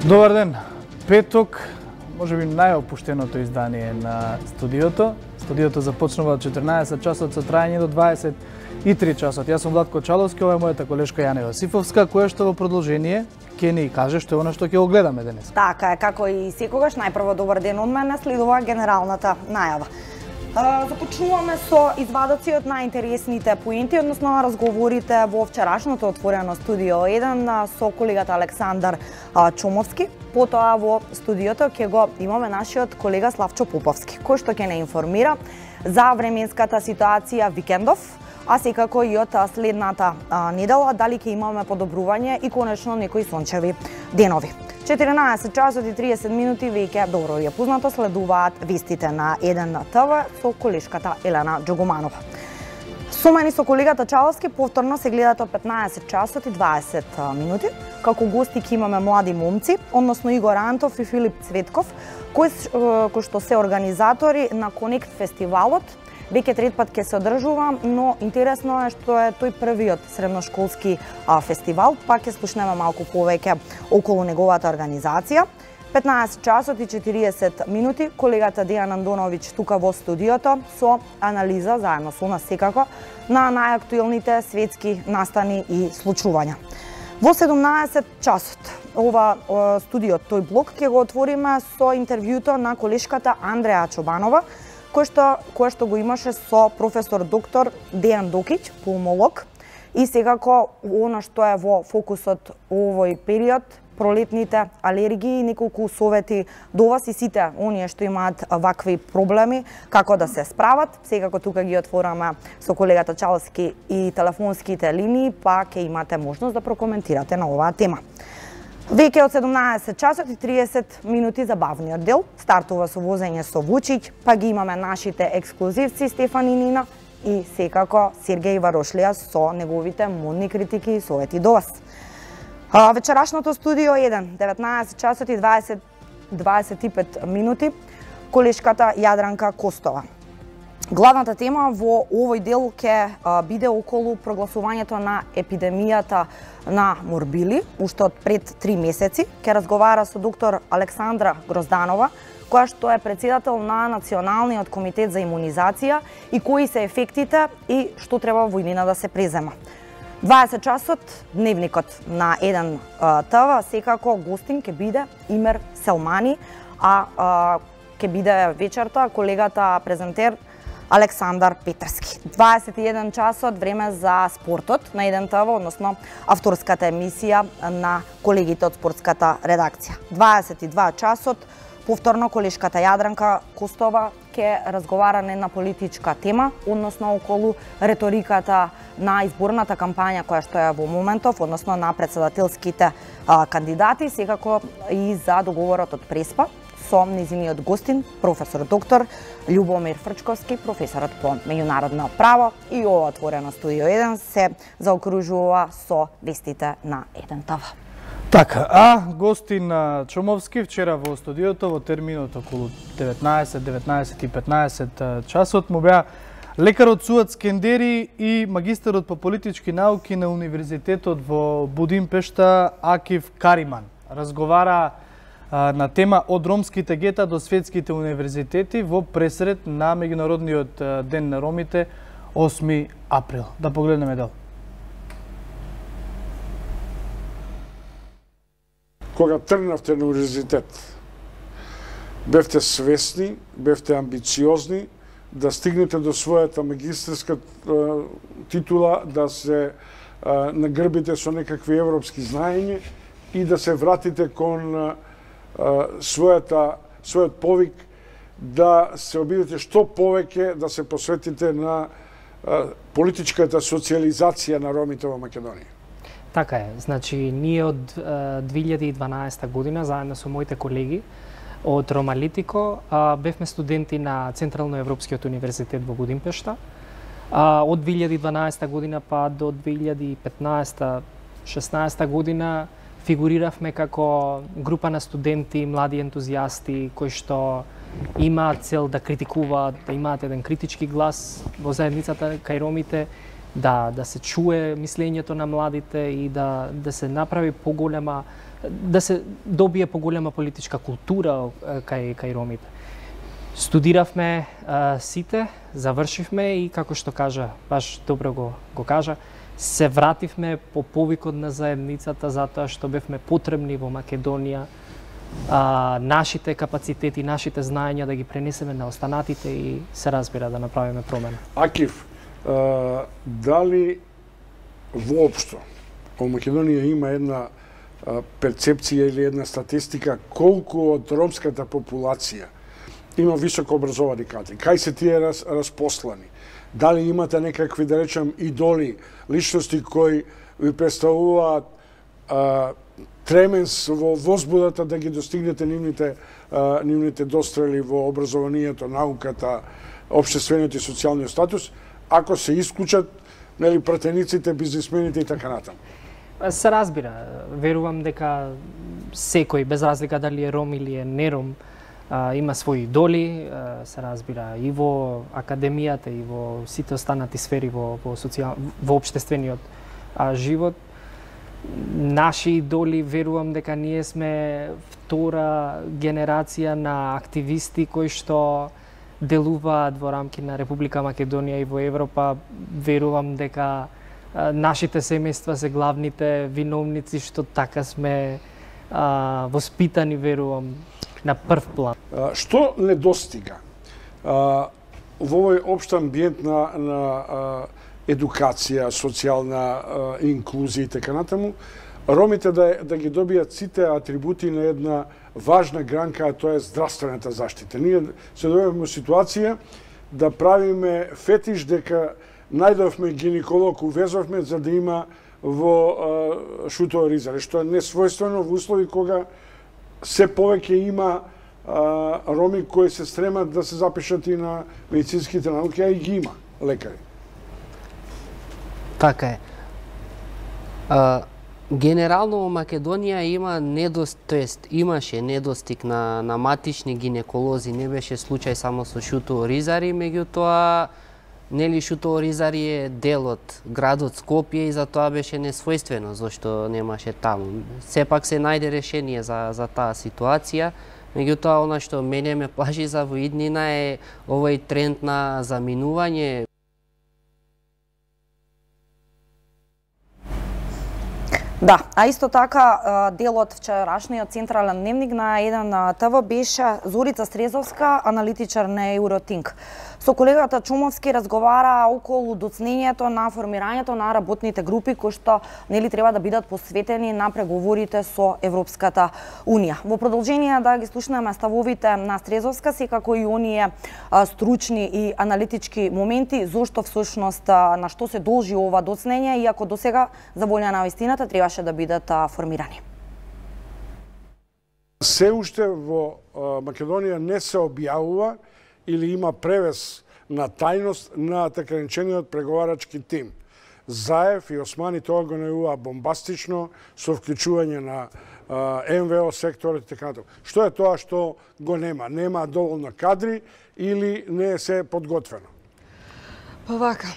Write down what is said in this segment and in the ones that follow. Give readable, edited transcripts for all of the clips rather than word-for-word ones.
Добар ден. Петок, можеби најопуштеното издание на студиото. Студиото започнува од 14 часот со трајање до 23 часот. Јас сум Владко Чаловски, ова е мојата колешка Јана Јосифовска, која што во продолжение ќе ни каже што е она што ќе го гледаме денес. Така е, како и секогаш, најпрво добар ден од мене, следува генералната најава. Започнуваме со извадоци од најинтересните поенти, односно разговорите во вчерашното отворено студио 1 со колегата Александар Чомовски. Потоа во студиото ќе го имаме нашиот колега Славчо Поповски, кој што ќе не информира за временската ситуација викендов, а секако и од следната недела, дали ќе имаме подобрување и конечно некои сончеви денови. 14 часот и 30 минути веќе добро ја познато следуваат вестите на 1 ТВ со колешката Елена Джогоманова. Со мене со колегата Чаловски повторно се гледат од 15 часот и 20 минути. Како гости ќе имаме млади момци, односно Игор Антов и Филип Цветков, кои што се организатори на Конект фестивалот. Веќе трет пат ќе се одржува, но интересно е што е тој првиот средношколски фестивал, па ќе слушнеме малку повеќе околу неговата организација. 15 часот и 40 минути колегата Дејан Андоновиќ тука во студиото со анализа заедно со нас секако на најактуелните светски настани и случувања. Во 17 часот ова студиот, тој блок ќе го отвориме со интервјуто на колешката Андреја Чобанова, кој што го имаше со професор доктор Дејан Докиќ, пулмолог, и секако она што е во фокусот овој период, пролетните алергии, неколку совети до вас и сите оние што имаат вакви проблеми, како да се справат. Секако тука ги отвораме со колегата Чаловски и телефонските линии, па ќе имате можност да прокоментирате на оваа тема. Веќе од 17 часот и 30 минути забавниот дел стартува со возење со Вучиќ, па ги имаме нашите ексклузивци Стефан и Нина и секако Сергеј Варошлија со неговите модни критики и совети до вас. Вечерашното студио 1, 19 часот и 25 минути, колешката Јадранка Костова. Главната тема во овој дел ќе биде околу прогласувањето на епидемијата на морбили, уште од пред 3 месеци. Ќе разговара со доктор Александра Грозданова, која што е председател на Националниот комитет за имунизација и кои се ефектите и што треба во иднина да се презема. 20 часот дневникот на 1 ТВ, секако гостин ќе биде Имер Селмани, а ќе биде вечерта колегата презентер Александар Петрски. 21 часот време за спортот на 1 ТВ, односно авторската емисија на колегите од спортската редакција. 22 часот повторно колешката Јадранка Костова ќе разговара не на политичка тема, односно околу реториката на изборната кампања која што е во моментов, односно на председателските кандидати, секако и за договорот од Преспа со низиниот гостин, професор доктор Љубомир Фрчковски, професорот по меѓународно право, и ова отворено студио 1 се заокружува со вестите на 1 ТВ. Така, а гостин Чомовски вчера во студиото во терминот околу 19 и 15 часот му беа лекарот Суат Скендери и магистерот по политички науки на Универзитетот во Будимпешта Акив Кариман. Разговара на тема од ромските гета до светските универзитети во пресред на Меѓународниот ден на ромите 8 април. Да погледнеме дел. Кога тргнавте на универзитет, бевте свесни, бевте амбициозни да стигнете до својата магистерска титула, да се нагрбите со некакви европски знаења и да се вратите кон својот повик да се обидете што повеќе да се посветите на политичката социализација на ромите во Македонија. Така е, значи ние од 2012 година заедно со моите колеги од Ромалитико бевме студенти на Централно-Европскиот универзитет во Будимпешта. Од 2012 година па до 2015-16 година фигуриравме како група на студенти, млади ентузијасти кои што имаат цел да критикуваат, да имаат еден критички глас во заедницата кај ромите, да се чуе мислењето на младите и да се направи поголема да се добие поголема политичка култура кај ромите. Студиравме сите, завршивме и како што кажа, баш добро го кажа, се вративме по повикот на заедницата затоа што бевме потребни во Македонија, нашите капацитети, нашите знаења да ги пренесеме на останатите и се разбира да направиме промена. Акив, дали воопшто во Македонија има една перцепција или една статистика колку од ромската популација има високо образовани кадри? Кај се тие распослани? Дали имате некакви, да речем, идоли, личности кои ви представуваат тременс во возбудата да ги достигнете нивните дострели во образованието, науката, општествениот и социјалниот статус, ако се исклучат пратениците, бизнисмените и така натаму? Се разбира. Верувам дека секој, без разлика дали е ром или е не ром, има своји идоли, се разбира, и во академијата, и во сите останати сфери во општествениот живот. Наши идоли, верувам дека ние сме втора генерација на активисти кои што делуваат во рамки на Република Македонија и во Европа. Верувам дека нашите семејства се главните виновници што така сме воспитани, верувам, на прв план. Што недостига во овој општ амбиент на едукација, социјална инклузија и така натаму, ромите да ги добијат сите атрибути на една важна гранка, а тоа е здравствената заштита. Ние се дојдовме во ситуација да правиме фетиш дека најдовме гинеколог, увезовме за да има во Шутово Ризаре, што е несвојствено во услови кога се повеќе има роми кои се стремат да се запишат и на медицинските науки, а и ги има лекари. Така е. Генерално во Македонија имаше недостиг на матични гинеколози, не беше случај само со Шутово Ризари, меѓутоа Шутово Ризари е дел од градот Скопје и затоа беше несвојствено зашто немаше таму. Сепак се најде решение за таа ситуација, меѓутоа она што мене ме плаши за во иднина е овој тренд на заминување. Да, а исто така дел од вчерашниот централен дневник на еден ТВ беше Зорица Стрезовска, аналитичар на Евротинк. Со колегата Чомовски разговара околу доцнењето на формирањето на работните групи кои што треба да бидат посветени на преговорите со Европската Унија. Во продолжение да ги слушнеме ставовите на Стрезовска, секако и оние стручни и аналитички моменти, зошто всушност на што се должи ова доцнење, иако досега за волја на вистината требаше да бидат формирани. Се уште во Македонија не се објавува или има превес на тајност на така наречениот преговарачки тим. Заев и Османи тоа го најавува бомбастично со вклучување на МВО секторот и така натаму. Што е тоа што го нема? Нема доволно кадри или не е се подготвено? Па вака,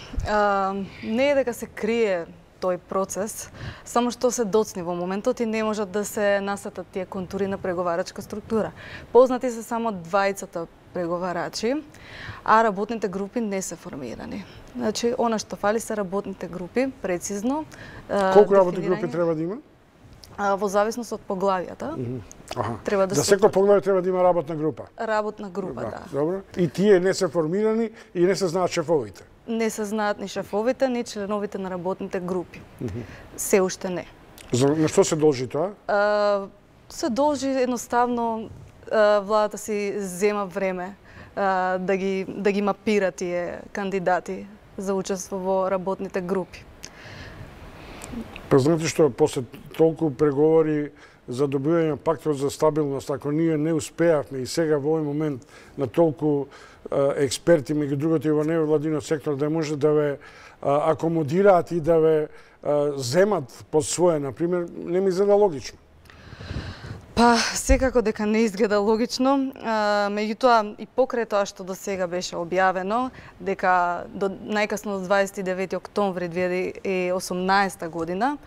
не е дека се крие тој процес, само што се доцни во моментот и не можат да се насетат тие контури на преговарачка структура. Познати се само двајцата преговарачи, а работните групи не се формирани. Значи, она што фали се работните групи, прецизно. Колку работни групи треба да има? Во зависност од поглавијата. Треба да секој поглавје треба да има работна група. Работна група, да. Добро. И тие не се формирани и не се знаат шефовите. Не се знаат ни шефовите, ни членовите на работните групи. Се уште не. На што се должи тоа? Се должи едноставно владата си зема време да ги мапира тие кандидати за учество во работните групи. Па знаете што, после толку преговори за добивање на пактот за стабилност, ако ние не успеавме и сега во овој момент на толку експерти, меѓу другото и во невладиниот сектор, да може да ве акомодираат и да ве земат под своје, например, не ми изгледа логично. Па, секако дека не изгледа логично, меѓутоа и покрај тоа што до сега беше објавено, дека до најкасно до 29 октомври 2018 година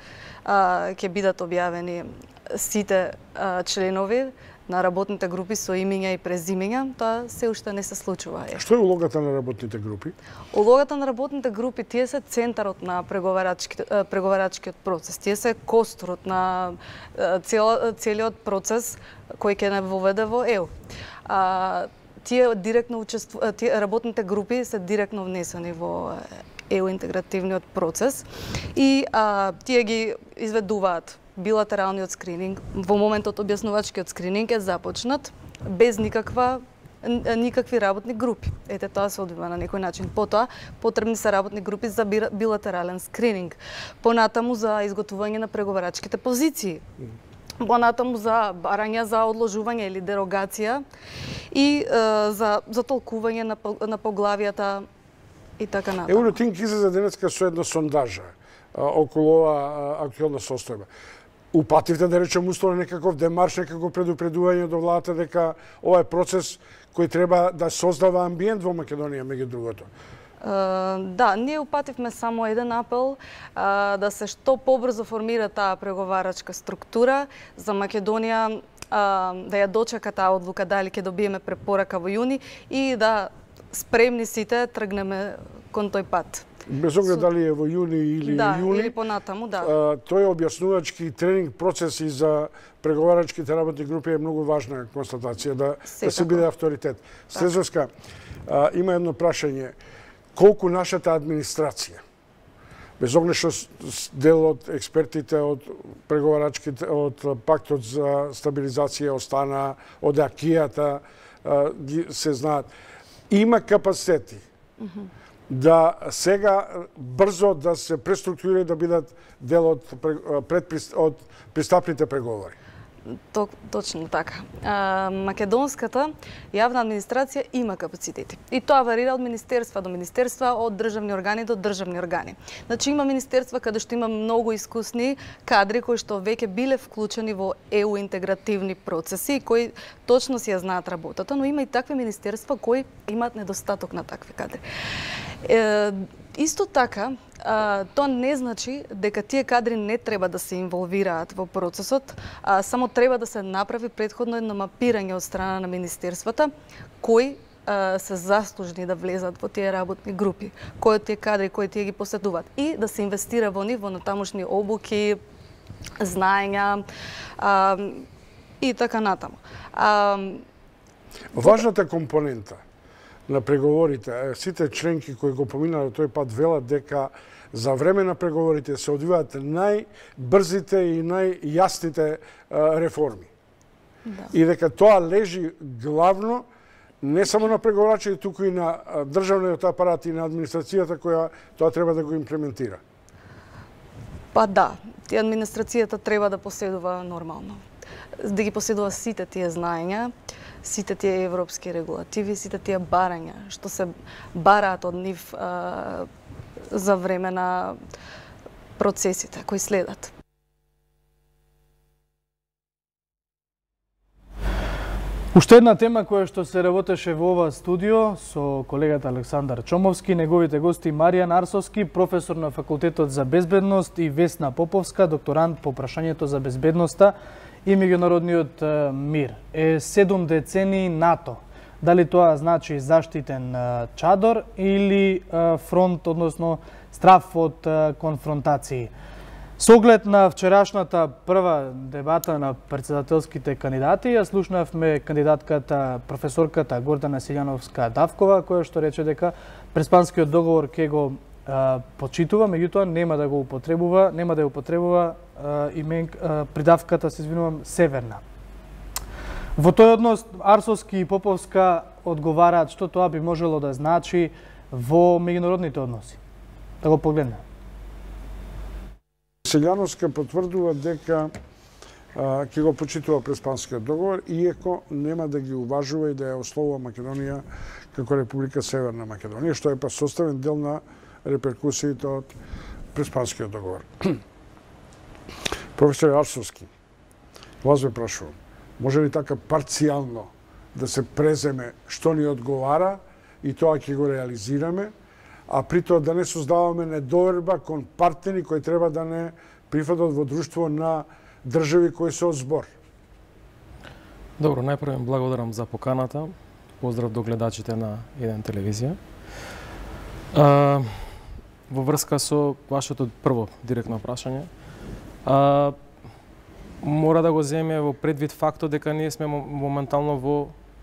ќе бидат објавени сите членови на работните групи со имиња и презимиња, тоа се уште не се случува. Што е улогата на работните групи? Улогата на работните групи, тие се центарот на преговарачкиот процес. Тие се косторот на целиот процес кој ќе не воведе во ЕУ. Тие работните групи се директно внесени во ЕУ интегративниот процес и тие ги изведуваат билатералниот скрининг. Во моментот објаснувачкиот скрининг е започнат без никакви работни групи. Ете, тоа се одвива на некој начин. Потоа, потребни се работни групи за билатерален скрининг. Понатаму за изготвување на преговарачките позиции. Понатаму за барања за одложување или дерогација и за толкување на поглавијата и така натаму. Евротинк излезе денеска со една сондажа околу оваа актуелна состојба. Упативте, да речем, условно некаков демарш, некакво предупредување до владата дека ова е процес кој треба да создава амбиент во Македонија, меѓу другото. Да, ние упативме само еден апел да се што побрзо формира таа преговарачка структура за Македонија, да ја дочека таа одлука дали ќе добиеме препорака во јуни и да спремни сите тргнеме кон тој пат. Без оглед дали е во јуни или јули. Или понатаму, да. Тој објаснувачки тренинг процеси за преговарачките работни групи е многу важна констатација, да се биде авторитет. Слезовска, има едно прашање. Колку нашата администрација, без оглед што дел од експертите од преговарачките, од пактот за стабилизација остана, од акијата, се знаат, има капацитети да сега брзо да се преструктурира и да бидат дел од пристапните преговори. Точно така. Македонската јавна администрација има капацитети. И тоа варира од министерства до министерства, од државни органи до државни органи. Значи има министерства каде што има многу искусни кадри кои што веќе биле вклучени во ЕУ интегративни процеси и кои точно си ја знаат работата, но има и такви министерства кои имаат недостаток на такви кадри. Исто така, тоа не значи дека тие кадри не треба да се инволвираат во процесот, само треба да се направи претходно едно мапирање од страна на министерствата кои се заслужни да влезат во тие работни групи, кои од тие кадри кои тие ги поседуваат и да се инвестира во нив, во натамошни обуки, знаења и така натаму. Важната компонента на преговорите, сите членки кои го поминаа тој пат велат дека за време на преговорите се одвиваат најбрзите и најјасните реформи. Да. И дека тоа лежи главно не само на преговарачите, туку и на државниот апарат и на администрацијата која тоа треба да го имплементира. Па да, администрацијата треба да поседува нормално. Да ги поседува сите тие знаења, сите тие европски регулативи, сите тие барања што се бараат од нив за време на процесите кои следат. Уште една тема која што се работеше во ова студио со колегата Александар Чомовски, неговите гости Маријан Арсовски, професор на Факултетот за безбедност, и Весна Поповска, докторант по прашањето за безбедноста и меѓународниот мир. Е 7 децении НАТО. Дали тоа значи заштитен чадор или фронт, односно страф од конфронтации? Со оглед на вчерашната прва дебата на председателските кандидати, ја слушнавме кандидатката професорката Гордана Силјановска-Давкова, која што рече дека преспанскиот договор ќе го почитува, меѓутоа нема да го употребува, нема да ја употребува придавката, се извинувам, северна. Во тој однос Арсовски и Поповска одговараат што тоа би можело да значи во меѓународните односи. Да го погледнеме. Силјановска потврдува дека ќе го почитува преспанскиот договор, иако нема да ги уважува и да ја ословува Македонија како Република Северна Македонија, што е па составен дел на реперкусиите од преспанскиот договор. Професор Арсовски, вас ве прашувам, Може ли така парцијално да се преземе што ни одговара и тоа ќе го реализираме, а при тоа да не создаваме недоверба кон партнери кои треба да не прифатат во друштво на држави кои се од збор. Добро, најпрво им благодарам за поканата. Поздрав до гледачите на Еден телевизија. Во врска со вашето прво директно прашање, мора да го земе во предвид фактот дека ние сме моментално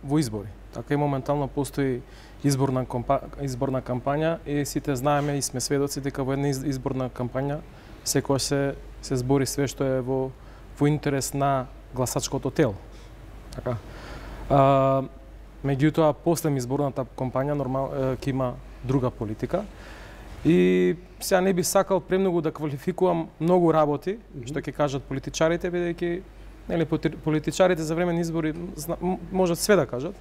во избори. Така и моментално постои изборна кампања и сите знаеме и сме сведоци дека во една изборна кампања секојаш се збори све што е во интерес на гласачкото тело. Така. Меѓутоа, после изборната кампања ќе има друга политика. И сега не би сакал премногу да квалификувам многу работи, што ќе кажат политичарите, бидејќи нели политичарите за време на избори можат све да кажат.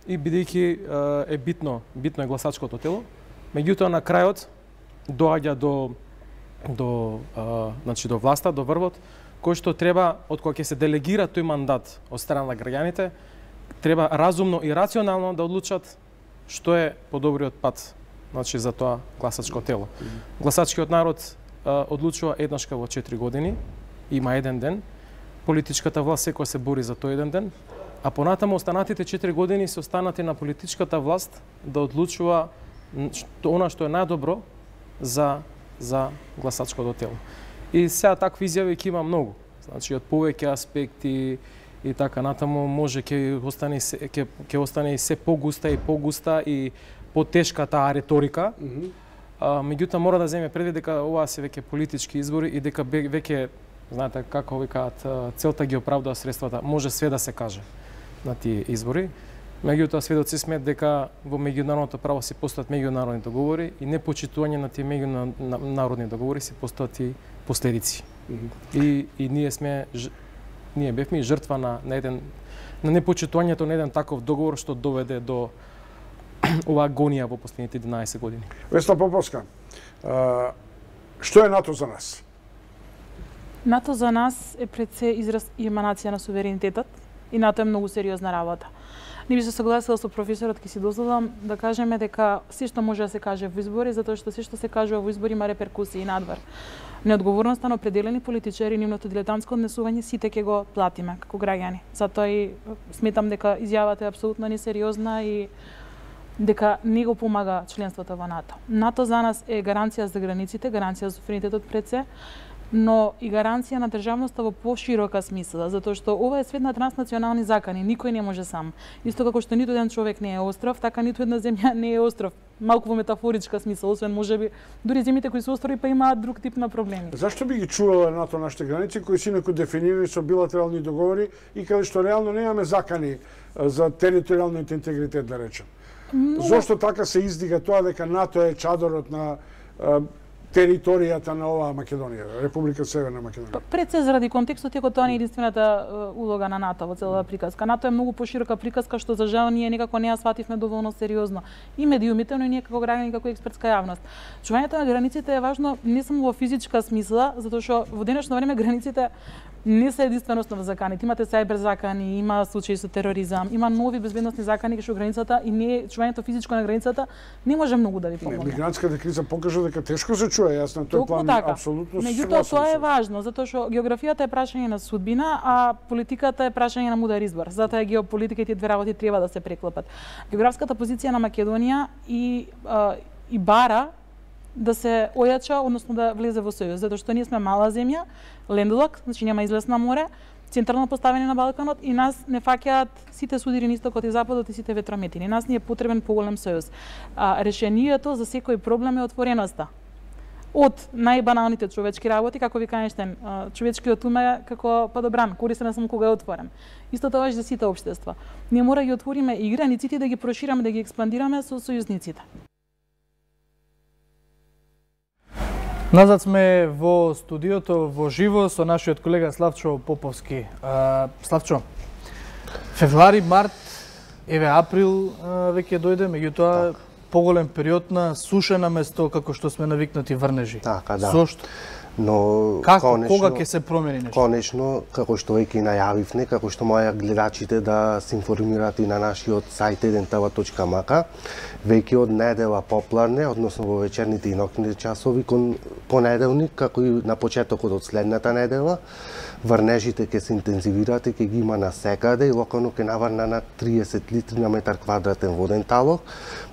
И бидејќи е битно е гласачкото тело, меѓутоа на крајот доаѓа до власта, до врвот, кој што треба, од кога ќе се делегира тој мандат од страна на граѓаните, треба разумно и рационално да одлучат што е подобриот пат за тоа гласачко тело. Гласачкиот народ одлучува еднашка во 4 години, има еден ден, политичката власт секој се бори за тој еден ден, а понатаму останатите 4 години се останати на политичката власт да одлучува она што е најдобро за гласачкото тело. И сега такви изјави ќе има многу. Значи, од повеќе аспекти и така натаму може ќе остане и се погуста и потешка таа реторика. Меѓутоа мора да земе предвид дека ова се веќе политички избори и дека веќе, знаете како викаат, целта ги оправдува средствата. Може све да се каже на тие избори. Меѓутоа сведоци сме дека во меѓународното право се постојат меѓународни договори и непочитување на тие меѓународни договори се постојат и последици. И ние бевме жртва на непочитувањето на еден таков договор што доведе до оваа агонија во последните 11 години. Весна Поповска, што е НАТО за нас? НАТО за нас е пред се израз и еманација на суверенитетот и НАТО е многу сериозна работа. Не би се согласила со професорот, ки си дозволам да кажеме дека се што може да се каже во избори, затоа што се што се кажува во избори има реперкусии надвор. Неодговорноста на определени политичари и нивното дилетантско однесување сите ќе го платиме како граѓани. Затоа и сметам дека изјавата е апсолутно несериозна и дека не го помага членството во НАТО. НАТО за нас е гаранција за границите, гаранција за суверенитетот пред се, но и гаранција на државноста во поширока смисла, затоа што ова е свет на транснационални закани, никој не може сам. Исто како што ниту еден човек не е остров, така ниту една земја не е остров. Малку во метафоричка смисла, освен можеби дури земјите кои се острови па имаат друг тип на проблеми. Зашто би ги чувала НАТО нашите граници кои се инаку дефинирани со билатерални договори и каде што реално немаме закани за територијалниот интегритет, да речем? Зошто така се издига тоа дека НАТО е чадорот на територијата на оваа Македонија, Република Северна Македонија? Пред се заради контекстот, иако тоа не е единствената улога на НАТО во целата приказка. НАТО е многу поширока приказка што за жал ние некако не ја свативме доволно сериозно. И медиумите, но и ние како граѓани, како експертска јавност. Чувањето на границите е важно не само во физичка смисла, затоа што во денешно време границите не се единствено во заканите. Имате сајбер закани, има случаи со тероризам, има нови безбедносни закани кај што границата и не чувањето физичко на границата не може многу да ви помогне. Мигрантската криза покажа дека тешко се чува, јас на тој план апсолутно се согласувам. Меѓутоа тоа е важно, затоа што географијата е прашање на судбина, а политиката е прашање на мудар избор. Затоа е геополитика и тие две работи треба да се преклопат. Географската позиција на Македонија и бара да се ојача, односно да влезе во Сојуз, затоа што ние сме мала земја, лендолок, значи нема излез на море, централно поставени на Балканот и нас не фаќаат сите судири на истокот и западот и сите ветрометини. Нас ни е потребен поголем сојуз. Решението за секој проблем е отвореноста. Од најбаналните човечки работи, како вика Ејнштејн, човечкиот ум е како падобран, користен е само кога е отворен. Исто тоа важи за сите општества. Ние мора да ги отвориме и границите, да ги прошираме, да ги експандираме со сојузниците. Назад сме во студиото во живо со нашиот колега Славчо Поповски. Славчо, февруари, март, еве април веќе дојде, меѓутоа поголем период на суша на место како што сме навикнати врнежи. Така, да. Зошто? Но Кога ќе се промени нешто? Конечно, како што веќе најавивме, како што моја гледачите да се информираат и на нашиот сајт edentava.mk, веќе од недела попладне, односно во вечерните и ноќните часови кон понеделник, како и на почетокот од следната недела, врнежите ќе се интензивираат и ќе ги има насекаде и локално ќе наврна на 30 литри на метар квадратен воден талог,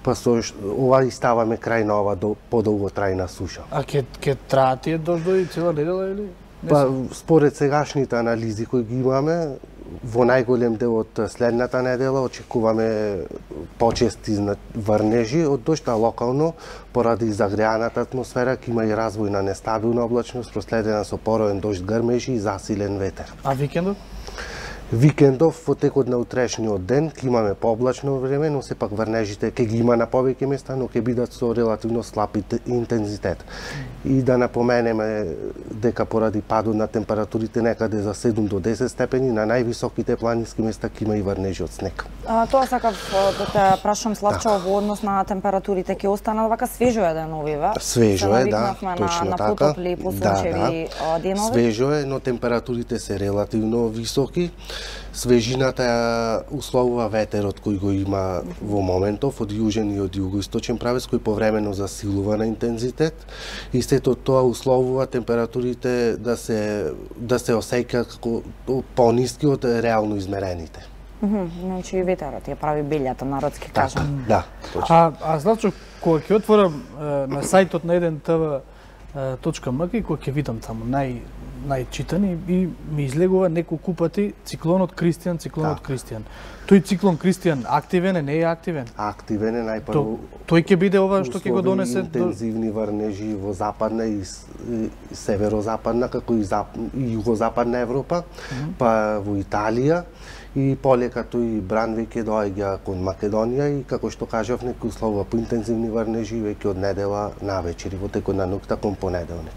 па со ова и ставаме крај на ова подолготрајна суша. А ќе траат тие дождови цела недела или? Па според сегашните анализи кои ги имаме, во најголем дел од следната недела очекуваме почести врнежи од дожд, а локално поради загреаната атмосфера ќе има и развој на нестабилна облачност проследена со пороен дожд, грмежи и засилен ветер. А викендов? Викендов во текот на утрешниот ден ќе имаме пооблачно време, но сепак врнежите ќе ги има на повеќе места, но ќе бидат со релативно слаб интензитет. И да напоменеме дека поради падот на температурите некаде за 7 до 10 степени на највисоките планински места ќе има и врнежи од снег. Тоа сакав да те прашам, Славчо, во однос на температурите ќе останат вака свежо е деновиве? Свежо е, да, точно на така. потопли, посунчеви денови? Свежо е, но температурите се релативно високи. Свежината ја условува ветерот кој го има во моментов од јужен и од југоисточен правец кој повремено засилува на интензитет и сето тоа условува температурите да се осеќаат како пониски од реално измерените. Значи и ветерот ја прави белјата, народски кажам. Да, точно. А Славчо, кога ќе отворам на сајтот на edentava.mk и кога ќе видам таму најчитани и ми излегува неколку пати циклонот Кристијан, Кристијан. Тој циклон Кристијан активен е, не е активен? Активен е најпрво. Тој ќе биде ова што ќе го донесе интензивни врнежи во западна и северозападна, како и југозападна Европа, па во Италија. И полека тој бран веќе доаѓа кон Македонија и како што кажав, некои условува поинтензивни врнежи веќе од недела навечер во текот на ноќта кон понеделник.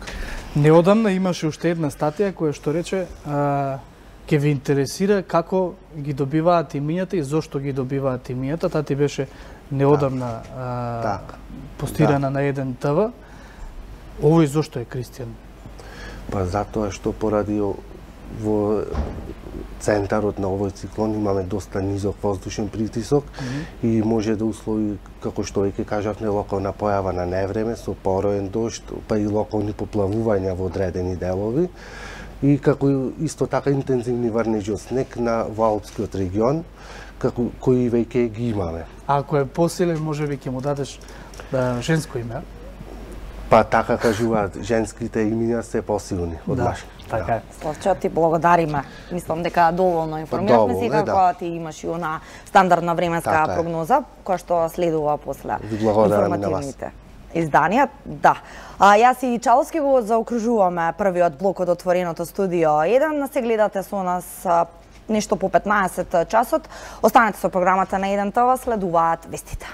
Неодамна имаше уште една статија која што рече ќе ви интересира како ги добиваат имињата и зошто ги добиваат имињата. Таа ти беше неодамна постирана на edentava. Овој зошто е Кристијан? Па затоа што поради во центарот на овој циклон имаме доста низок воздушен притисок и може да услови, како што веќе кажавме, локална појава на невреме со пороен дожд, па и локални поплавувања во одредени делови и како исто така интензивни врнежи од снег во Алпскиот регион, кои веќе ги имаме. А ако е посилен, можеби ќе му дадеш женско име? Па така кажуваат, женските имиња се посилни од машки. Така е. Славчо, ти благодариме. Мислам дека доволно информиравме се како ти имаш и она стандардна временска прогноза која што следува после информативните изданија. Да. Јас и Чаловски го заокружуваме првиот блок од отвореното студио 1. Се гледате со нас нешто по 15 часот. Останете со програмата на edentava, следуваат вестите.